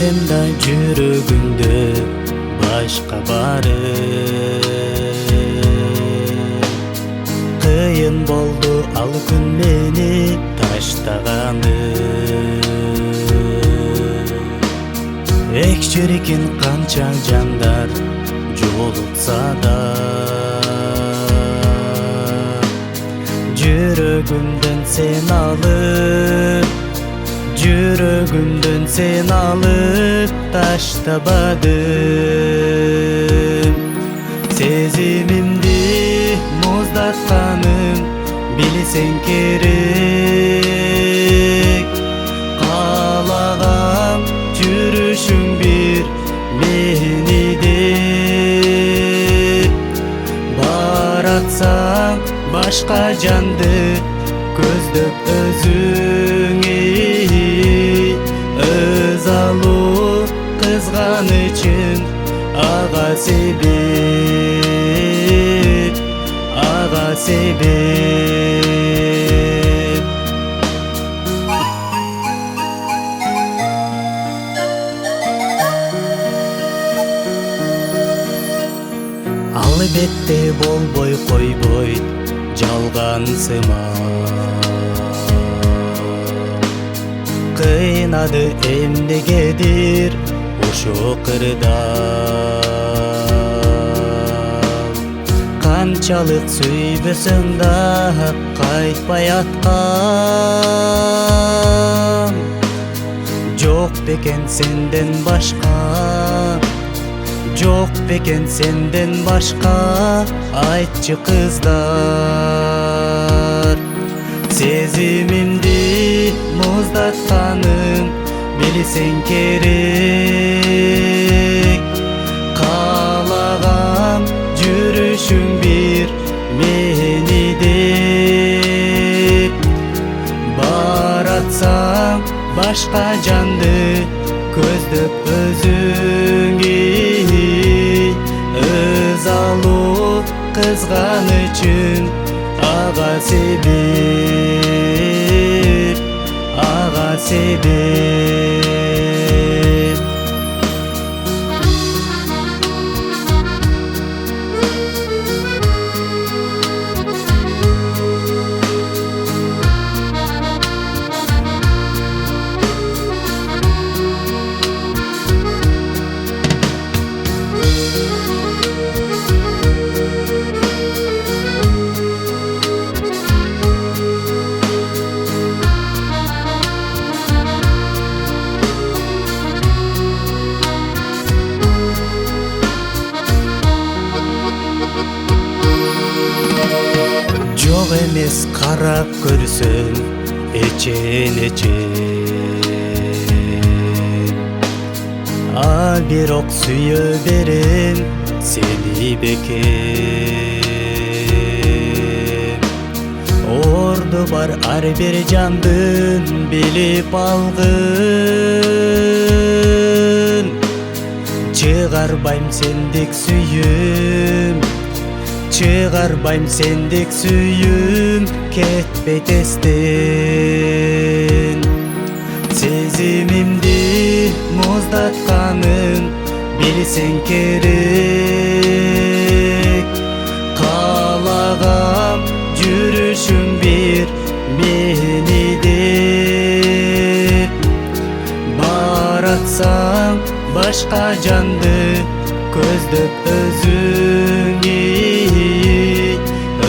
Bilsem da жүрөгүмдө башка бары. Кыйын болду ал күн мени таштаганы. Экчерикин канча жандар жолутса да, жүрөгүмдөн сен алып, жүрөгүмдөн сен алып таштабадым. Сезимимди муздатканым билсең керек. Каалагам жүрүшүң бир мени деп. Баратсаң башка жанды көздөп өзүңө, өз алуу кызганычың ага себеп, ага себеп. Албетте болбой койбойт жалган сымак. Кыйнады эмнегедир ошо кырда. Канчалык сүйбөсөң да кайтпай аткан. Жок бекен сенден башка, жок бекен сенден башка, айтчы кыздар. Сезимимди муздатканым билсең керек. Каалагам жүрүшүң бир мени деп. Баратсаң башка жанды көздөп өзүңө, өз алуу кызганычың ага себеп, ага себеп. Жок эмес карап көрсөм эчен-эчен. А бирок сүйө берем сени бекем. Орду бар ар бир жандын билип алгын. Чыгарбайм сендик сүйүм, чыгарбайм сендик сүйүм, кетпейт эстен. Сезимимди муздатканым билсең керек. Каалагам жүрүшүң бир мени деп. Баратсаң башка жанды көздөп өзүңө,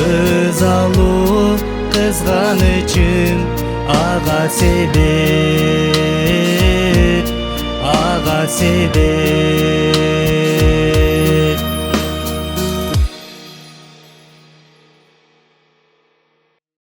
өз алуу кызганычың ага себеп, ага себеп.